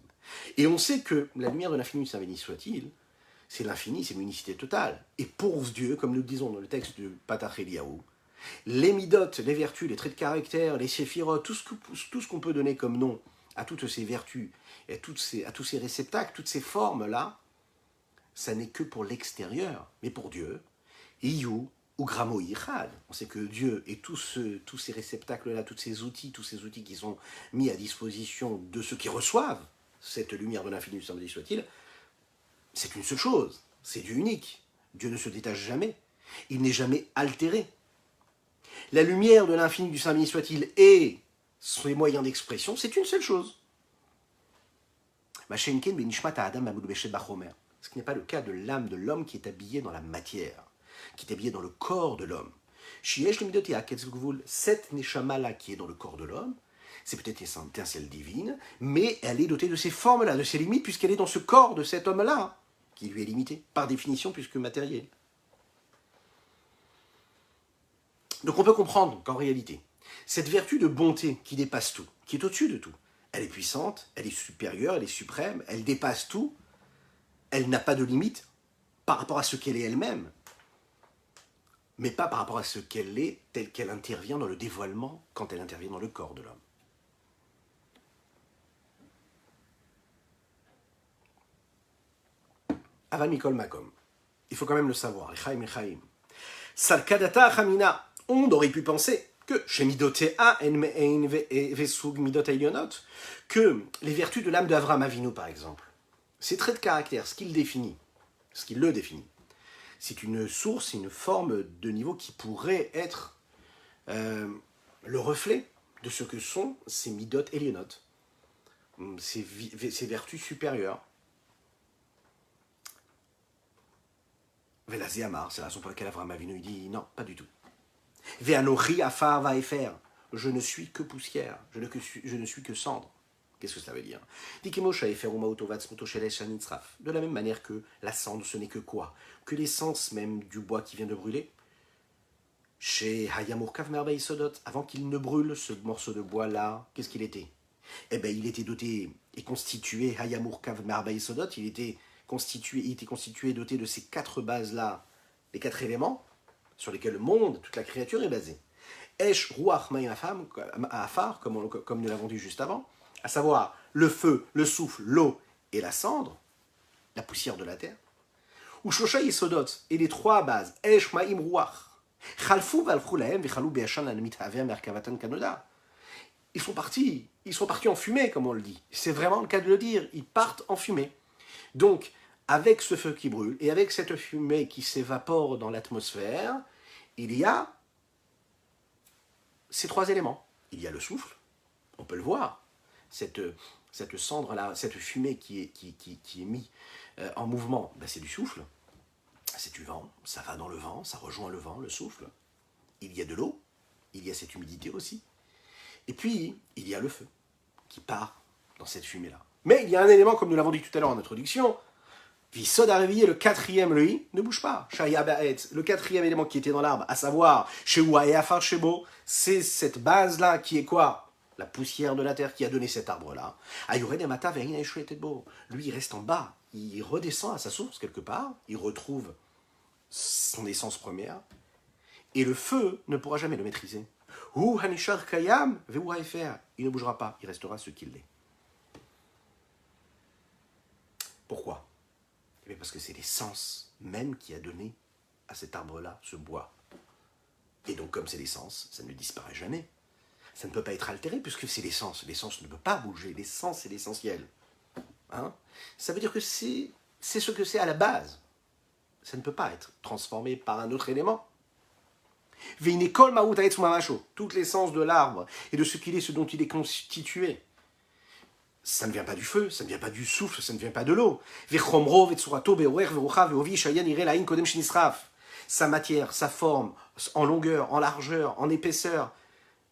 Et on sait que la lumière de l'infini du Saint béni soit-il, c'est l'infini, c'est l'unicité totale. Et pour Dieu, comme nous le disons dans le texte de Patach Eliyahu, les midotes, les vertus, les traits de caractère, les séphirotes, tout ce qu'on peut donner comme nom à toutes ces vertus, et à tous ces réceptacles, toutes ces formes-là, ça n'est que pour l'extérieur. Mais pour Dieu, Iyu ou Gramo Yichad, on sait que Dieu et tous ces réceptacles-là, tous ces outils qui sont mis à disposition de ceux qui reçoivent cette lumière de l'infini du Saint béni soit-il, c'est une seule chose, c'est Dieu unique. Dieu ne se détache jamais, il n'est jamais altéré. La lumière de l'infini du Saint béni soit-il et ses moyens d'expression, c'est une seule chose. Ce qui n'est pas le cas de l'âme de l'homme qui est habillée dans la matière, qui est habillée dans le corps de l'homme. Cette neshama-là qui est dans le corps de l'homme, c'est peut-être une étincelle divine, mais elle est dotée de ces formes-là, de ces limites, puisqu'elle est dans ce corps de cet homme-là, qui lui est limité, par définition, puisque matériel. Donc on peut comprendre qu'en réalité, cette vertu de bonté qui dépasse tout, qui est au-dessus de tout, elle est puissante, elle est supérieure, elle est suprême, elle dépasse tout, elle n'a pas de limite par rapport à ce qu'elle est elle-même, mais pas par rapport à ce qu'elle est telle qu'elle intervient dans le dévoilement quand elle intervient dans le corps de l'homme. Aval Mikol Makom. Il faut quand même le savoir. Echaim. Salkadata Chamina. On aurait pu penser que chez Midotea en Vesug Midot Elionot, que les vertus de l'âme d'Avram Avinu, par exemple, ces traits de caractère, ce qu'il le définit, c'est une source, une forme de niveau qui pourrait être le reflet de ce que sont ces Midot Elionot, ces vertus supérieures. Velazé Amar, c'est la raison pour laquelle Avram Avinu dit non, pas du tout. Ve'anochi afar vaefer, je ne suis que poussière, je ne suis que cendre. Qu'est-ce que cela veut dire? De la même manière que la cendre, ce n'est que quoi? Que l'essence même du bois qui vient de brûler. Chez Hayamurkav Merveille Sodot, avant qu'il ne brûle ce morceau de bois-là, qu'est-ce qu'il était? Eh bien, il était doté et constitué, Hayamurkav Merveille Sodot, il était constitué, doté de ces 4 bases-là, les 4 éléments sur lesquels le monde, toute la créature est basée. Esh, Ruach, Maïn, Afar, comme nous l'avons dit juste avant, à savoir le feu, le souffle, l'eau et la cendre, la poussière de la terre. Ou Shosha Yesodot, et les 3 bases, Esh, Maïm, Ruach, Chalfou, Valfrou, Lahem, Vichalou, Beachan, Anamit, Haver, Merkavatan, Kanoda. Ils sont partis en fumée, comme on le dit. C'est vraiment le cas de le dire, ils partent en fumée. Donc, avec ce feu qui brûle et avec cette fumée qui s'évapore dans l'atmosphère, il y a ces 3 éléments. Il y a le souffle, on peut le voir, cette cendre-là, cette fumée qui est mise en mouvement, ben c'est du souffle, c'est du vent, ça va dans le vent, ça rejoint le vent, le souffle. Il y a de l'eau, il y a cette humidité aussi. Et puis, il y a le feu qui part dans cette fumée-là. Mais il y a un élément, comme nous l'avons dit tout à l'heure en introduction, Visod a réveillé le 4e, lui, ne bouge pas. Shaya Ba'et, le 4e élément qui était dans l'arbre, à savoir, Shewa et Afar Shebo, c'est cette base-là qui est quoi? La poussière de la terre qui a donné cet arbre-là. Ayure de Mata Verina Eshuetebo. Lui, il reste en bas, il redescend à sa source quelque part, il retrouve son essence première, et le feu ne pourra jamais le maîtriser. Hu Hanishar Kayam, Vewa Efer, il ne bougera pas, il restera ce qu'il est. Pourquoi? Eh parce que c'est l'essence même qui a donné à cet arbre-là ce bois. Et donc, comme c'est l'essence, ça ne disparaît jamais. Ça ne peut pas être altéré puisque c'est l'essence. L'essence ne peut pas bouger. L'essence, c'est l'essentiel. Hein? Ça veut dire que c'est ce que c'est à la base. Ça ne peut pas être transformé par un autre élément. Toute l'essence de l'arbre et de ce qu'il est, ce dont il est constitué. Ça ne vient pas du feu, ça ne vient pas du souffle, ça ne vient pas de l'eau. Sa matière, sa forme, en longueur, en largeur, en épaisseur,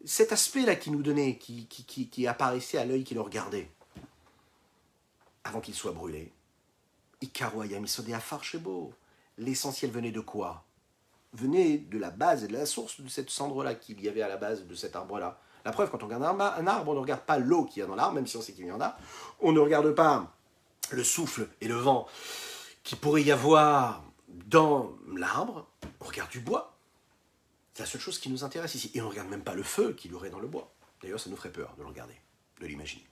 cet aspect-là qui nous donnait, qui apparaissait à l'œil qui le regardait, avant qu'il soit brûlé. L'essentiel venait de quoi? venait de la base et de la source de cette cendre-là qu'il y avait à la base de cet arbre-là. La preuve, quand on regarde un arbre, on ne regarde pas l'eau qu'il y a dans l'arbre, même si on sait qu'il y en a. On ne regarde pas le souffle et le vent qu'il pourrait y avoir dans l'arbre. On regarde du bois. C'est la seule chose qui nous intéresse ici. Et on ne regarde même pas le feu qu'il y aurait dans le bois. D'ailleurs, ça nous ferait peur de le regarder, de l'imaginer.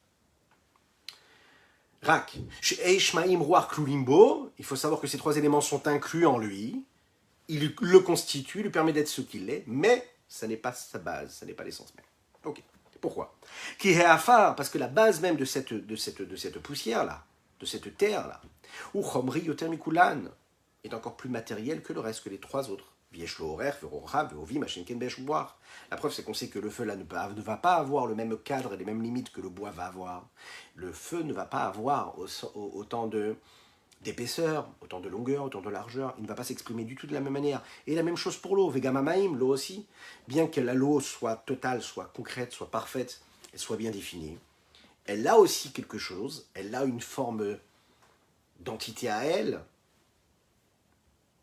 Rak, Shmaim Ruach Klulimbo, il faut savoir que ces trois éléments sont inclus en lui. Il le constitue, lui permet d'être ce qu'il est, mais ça n'est pas sa base, ça n'est pas l'essence même. Ok. Pourquoi? Qui est afar, parce que la base même de cette poussière-là, de cette terre-là, ou Chomri Yotermikulan, est encore plus matérielle que le reste, que les trois autres. La preuve, c'est qu'on sait que le feu là ne va pas avoir le même cadre et les mêmes limites que le bois va avoir. Le feu ne va pas avoir autant d'épaisseur, autant de longueur, autant de largeur. Il ne va pas s'exprimer du tout de la même manière. Et la même chose pour l'eau. Vegamamaim, l'eau aussi. Bien que l'eau soit totale, soit concrète, soit parfaite, et soit bien définie, elle a aussi quelque chose. Elle a une forme d'entité à elle,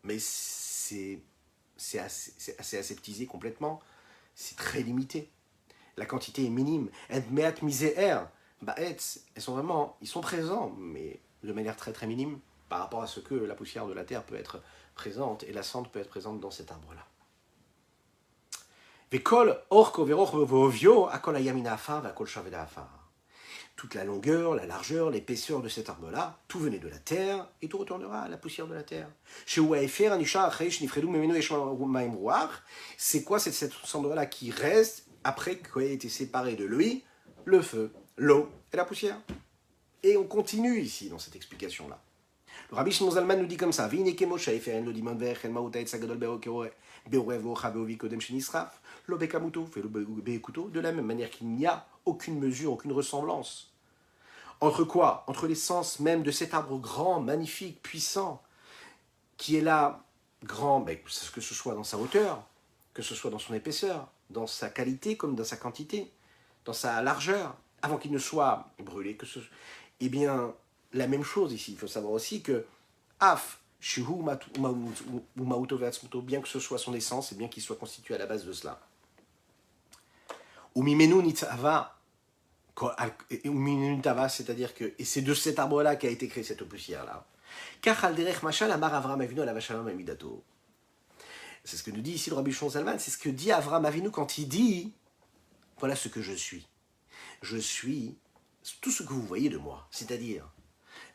mais c'est assez aseptisé complètement, c'est très limité. La quantité est minime. Ils sont présents, mais de manière très très minime par rapport à ce que la poussière de la terre peut être présente et la cendre peut être présente dans cet arbre-là. Toute la longueur, la largeur, l'épaisseur de cet arbre-là, tout venait de la terre et tout retournera à la poussière de la terre. C'est quoi cette cendre-là qui reste après qu'il ait été séparé de lui? Le feu, l'eau et la poussière. Et on continue ici dans cette explication-là. Le Rabbi Shimon Zalman nous dit comme ça: de la même manière qu'il n'y a aucune mesure, aucune ressemblance. Entre quoi? Entre l'essence même de cet arbre grand, magnifique, puissant, qui est là, grand, que ce soit dans sa hauteur, que ce soit dans son épaisseur, dans sa qualité comme dans sa quantité, dans sa largeur, avant qu'il ne soit brûlé. Eh bien, la même chose ici. Il faut savoir aussi que Af, bien que ce soit son essence et bien qu'il soit constitué à la base de cela. C'est-à-dire que, et c'est de cet arbre-là qu'a été créée cette poussière-là. C'est ce que nous dit ici le Rabbi Shimon Zalman, c'est ce que dit Avraham Avinu quand il dit: voilà ce que je suis. Je suis tout ce que vous voyez de moi, c'est-à-dire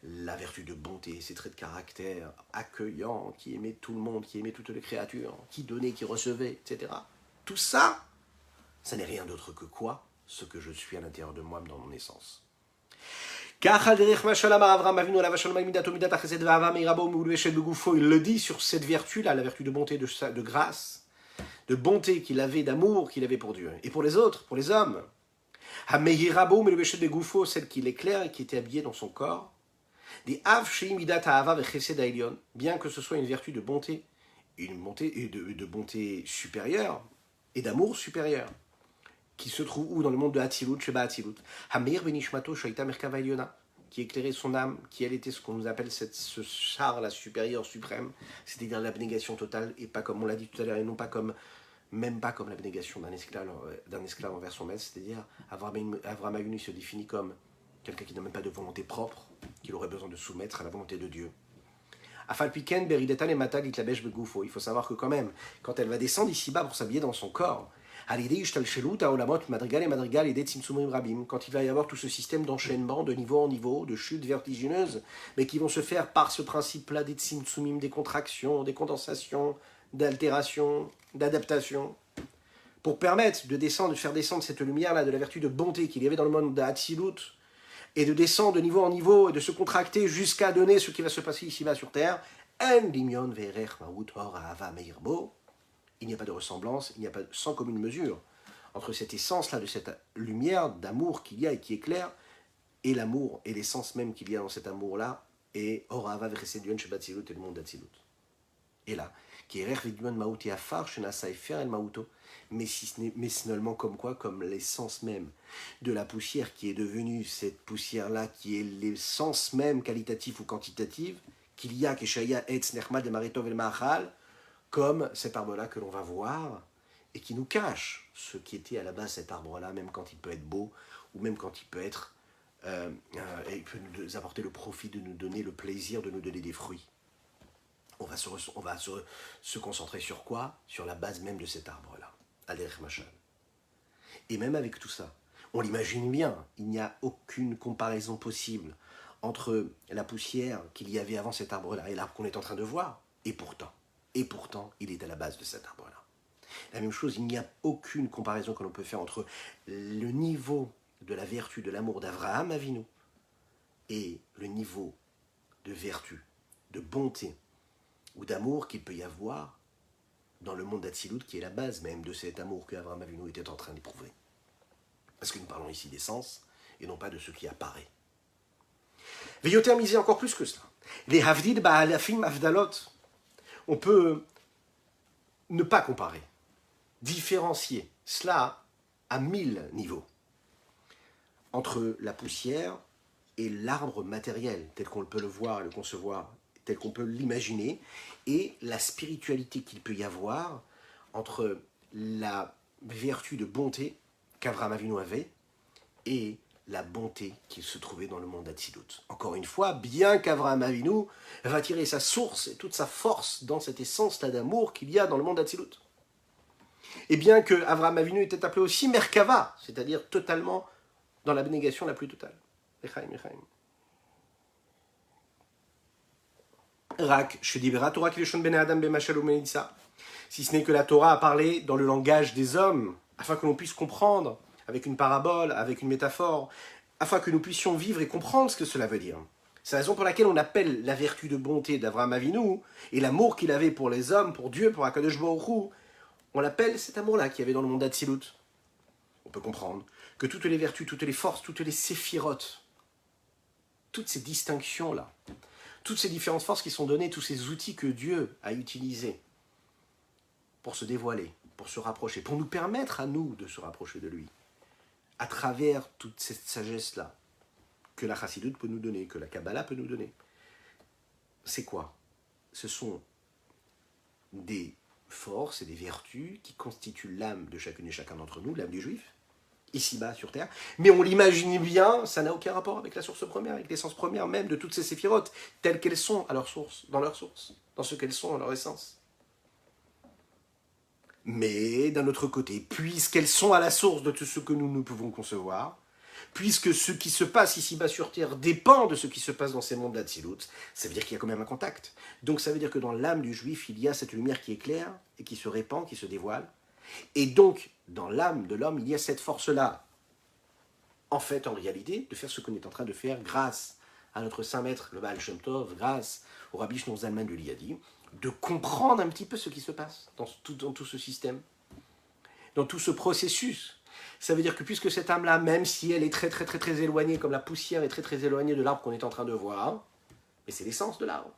la vertu de bonté, ses traits de caractère, accueillant, qui aimait tout le monde, qui aimait toutes les créatures, qui donnait, qui recevait, etc. Tout ça, ça n'est rien d'autre que quoi? Ce que je suis à l'intérieur de moi, dans mon essence. Il le dit sur cette vertu-là, la vertu de bonté, de grâce, de bonté qu'il avait, d'amour qu'il avait pour Dieu. Et pour les autres, pour les hommes. Celle qui l'éclaire et qui était habillée dans son corps. Bien que ce soit une vertu de bonté, de bonté supérieure et d'amour supérieur, qui se trouve où? Dans le monde de Hatzilut, Sheba Hatzilut. Hamir benishmato shaita merkava eliona, qui éclairait son âme, qui elle était ce qu'on nous appelle ce char, la supérieure, suprême, c'est-à-dire l'abnégation totale, et pas comme on l'a dit tout à l'heure, et non pas comme, même pas comme l'abnégation d'un esclave envers son maître, c'est-à-dire Avraham Avinu se définit comme quelqu'un qui n'a même pas de volonté propre, qu'il aurait besoin de soumettre à la volonté de Dieu. Il faut savoir que quand même, quand elle va descendre ici-bas pour s'habiller dans son corps, quand il va y avoir tout ce système d'enchaînement de niveau en niveau, de chutes vertigineuses, mais qui vont se faire par ce principe-là des tzimtzumim, des contractions, des condensations, d'altérations, d'adaptations, pour permettre de faire descendre cette lumière-là de la vertu de bonté qu'il y avait dans le monde d'Hatzilut, et de descendre de niveau en niveau, et de se contracter jusqu'à donner ce qui va se passer ici-bas sur Terre. Il n'y a pas de ressemblance, il n'y a pas sans commune mesure entre cette essence-là, de cette lumière d'amour qu'il y a et qui éclaire, et l'amour et l'essence même qu'il y a dans cet amour-là, et Orava Vechesedion Shebatzilut et le monde d'Atzilut. Et là, mais seulement comme quoi? Comme l'essence même de la poussière qui est devenue cette poussière-là, qui est l'essence même qualitative ou quantitative, qu'il y a, Keshaya Etz Nechmad et Maritov el Mahal, comme cet arbre-là que l'on va voir et qui nous cache ce qui était à la base cet arbre-là, même quand il peut être beau ou même quand il peut être, il peut nous apporter le profit de nous donner le plaisir de nous donner des fruits. On va se concentrer sur quoi? Sur la base même de cet arbre-là, Al-Derech Mashal. Et même avec tout ça, on l'imagine bien, il n'y a aucune comparaison possible entre la poussière qu'il y avait avant cet arbre-là et l'arbre qu'on est en train de voir, et pourtant, il est à la base de cet arbre-là. La même chose, il n'y a aucune comparaison que l'on peut faire entre le niveau de la vertu, de l'amour d'Avraham Avinu et le niveau de vertu, de bonté ou d'amour qu'il peut y avoir dans le monde d'Atsilut, qui est la base même de cet amour qu'Avraham Avinu était en train d'éprouver. Parce que nous parlons ici d'essence et non pas de ce qui apparaît. Veilloter miser encore plus que cela. Les Havdid Ba'alafim Avdalot, on peut ne pas comparer, différencier cela à 1000 niveaux entre la poussière et l'arbre matériel, tel qu'on peut le voir et le concevoir, tel qu'on peut l'imaginer, et la spiritualité qu'il peut y avoir entre la vertu de bonté qu'Avraham Avinu avait et la bonté qu'il se trouvait dans le monde d'Atsilut. Encore une fois, bien qu'Avraham Avinu va tirer sa source et toute sa force dans cette essence-là d'amour qu'il y a dans le monde d'Atsilut. Et bien que Avraham Avinu était appelé aussi Merkava, c'est-à-dire totalement dans l'abnégation la plus totale. Rak, Torah Kileshon Ben Adam Bemashal Umenitsa. Si ce n'est que la Torah a parlé dans le langage des hommes, afin que l'on puisse comprendre, avec une parabole, avec une métaphore, afin que nous puissions vivre et comprendre ce que cela veut dire. C'est la raison pour laquelle on appelle la vertu de bonté d'Avraham Avinu et l'amour qu'il avait pour les hommes, pour Dieu, pour Akadosh Baruch Hu, on l'appelle cet amour-là qu'il y avait dans le monde d'Atsilut. On peut comprendre que toutes les vertus, toutes les forces, toutes les séphirotes, toutes ces distinctions-là, toutes ces différentes forces qui sont données, tous ces outils que Dieu a utilisés pour se dévoiler, pour se rapprocher, pour nous permettre à nous de se rapprocher de lui, à travers toute cette sagesse-là que la Chassidut peut nous donner, que la Kabbalah peut nous donner. C'est quoi? Ce sont des forces et des vertus qui constituent l'âme de chacune et chacun d'entre nous, l'âme du juif, ici-bas sur terre, mais on l'imagine bien, ça n'a aucun rapport avec la source première, avec l'essence première même de toutes ces séphirotes, telles qu'elles sont à leur source, dans ce qu'elles sont dans leur essence. Mais d'un autre côté, puisqu'elles sont à la source de tout ce que nous pouvons concevoir, puisque ce qui se passe ici-bas sur Terre dépend de ce qui se passe dans ces mondes d'Atsilut, ça veut dire qu'il y a quand même un contact. Donc ça veut dire que dans l'âme du juif, il y a cette lumière qui éclaire et qui se répand, qui se dévoile. Et donc, dans l'âme de l'homme, il y a cette force-là, en fait, en réalité, de faire ce qu'on est en train de faire grâce à notre saint maître, le Baal Shem Tov, grâce au Rabbi Shneur Zalman de l'Iyadi, de comprendre un petit peu ce qui se passe dans tout ce système, dans tout ce processus. Ça veut dire que puisque cette âme-là, même si elle est très très très très éloignée, comme la poussière est très très éloignée de l'arbre qu'on est en train de voir, mais c'est l'essence de l'arbre.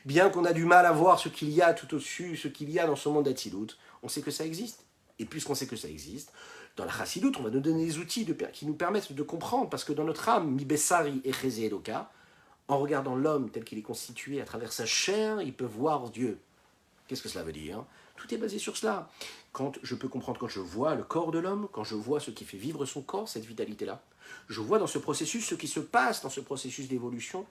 Bien qu'on a du mal à voir ce qu'il y a tout au-dessus, ce qu'il y a dans ce monde d'Atsilut, on sait que ça existe. Et puisqu'on sait que ça existe, dans la Chassidut, on va nous donner des outils qui nous permettent de comprendre, parce que dans notre âme, mi Bessari et Chezé Eloka, en regardant l'homme tel qu'il est constitué à travers sa chair, il peut voir Dieu. Qu'est-ce que cela veut dire? Tout est basé sur cela. Quand je peux comprendre, quand je vois le corps de l'homme, quand je vois ce qui fait vivre son corps, cette vitalité-là, je vois dans ce processus ce qui se passe dans ce processus d'évolution,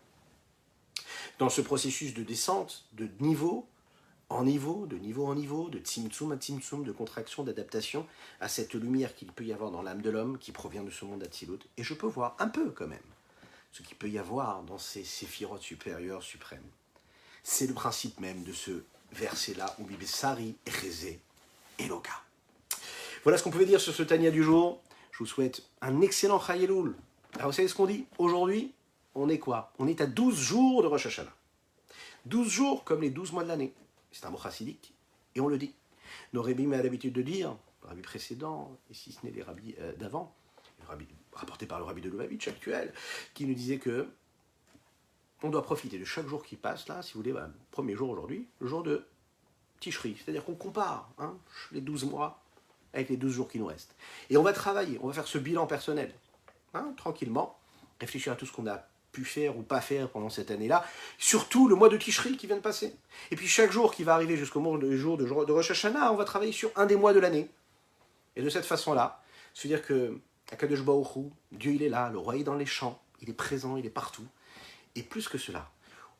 dans ce processus de descente, de niveau en niveau, de niveau en niveau, de tzimtzum à tzimtzum, de contraction, d'adaptation à cette lumière qu'il peut y avoir dans l'âme de l'homme qui provient de ce monde d'Atsilut. Et je peux voir un peu quand même ce qu'il peut y avoir dans ces séphirotes supérieures, suprêmes. C'est le principe même de ce verset-là, où Bibessari, Echezé, Eloka. Voilà ce qu'on pouvait dire sur ce Tania du jour. Je vous souhaite un excellent Chayeloul. Alors vous savez ce qu'on dit? Aujourd'hui, on est quoi? On est à 12 jours de Rosh Hashanah. 12 jours comme les 12 mois de l'année. C'est un mot chassidique, et on le dit. Nos rabbis ont l'habitude de dire, les rabbis précédents, et si ce n'est les rabbis d'avant, rapporté par le rabbi de Lubavitch actuel, qui nous disait que on doit profiter de chaque jour qui passe, là, si vous voulez, premier jour aujourd'hui, le jour de Tishri, c'est-à-dire qu'on compare les 12 mois avec les 12 jours qui nous restent. Et on va travailler, on va faire ce bilan personnel, tranquillement, réfléchir à tout ce qu'on a pu faire ou pas faire pendant cette année-là. Surtout le mois de Tishri qui vient de passer. Et puis chaque jour qui va arriver jusqu'au jour de Rosh Hashanah, on va travailler sur un des mois de l'année. Et de cette façon-là, se dire que Akadosh Baruch Hu, Dieu il est là, le roi est dans les champs, il est présent, il est partout. Et plus que cela,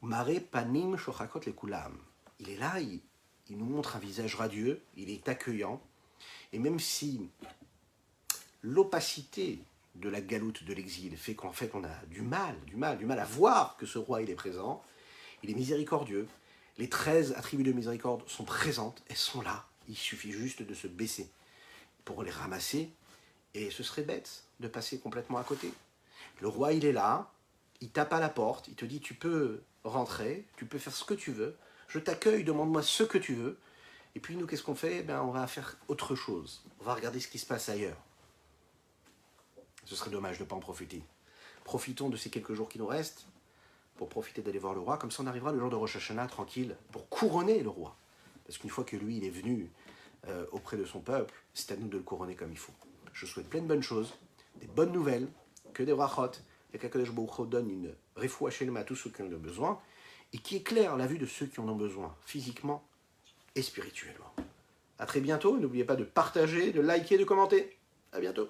Mare Panim Shochakot Lekulam. Il est là, il nous montre un visage radieux, il est accueillant. Et même si l'opacité de la galoute de l'exil fait qu'en fait on a du mal à voir que ce roi il est présent, il est miséricordieux, les 13 attributs de miséricorde sont présentes, elles sont là, il suffit juste de se baisser pour les ramasser, et ce serait bête de passer complètement à côté. Le roi il est là, il tape à la porte, il te dit tu peux rentrer, tu peux faire ce que tu veux, je t'accueille, demande-moi ce que tu veux, et puis nous qu'est-ce qu'on fait? On va faire autre chose, on va regarder ce qui se passe ailleurs. Ce serait dommage de ne pas en profiter. Profitons de ces quelques jours qui nous restent pour profiter d'aller voir le roi. Comme ça, on arrivera le jour de Rosh Hashanah tranquille pour couronner le roi. Parce qu'une fois que lui, il est venu auprès de son peuple, c'est à nous de le couronner comme il faut. Je souhaite plein de bonnes choses, des bonnes nouvelles, que des brachot, et qu'Akadosh Baruch Hu donne une refoua shelema à tous ceux qui en ont besoin, et qui éclaire la vue de ceux qui en ont besoin, physiquement et spirituellement. A très bientôt. N'oubliez pas de partager, de liker, de commenter. À bientôt.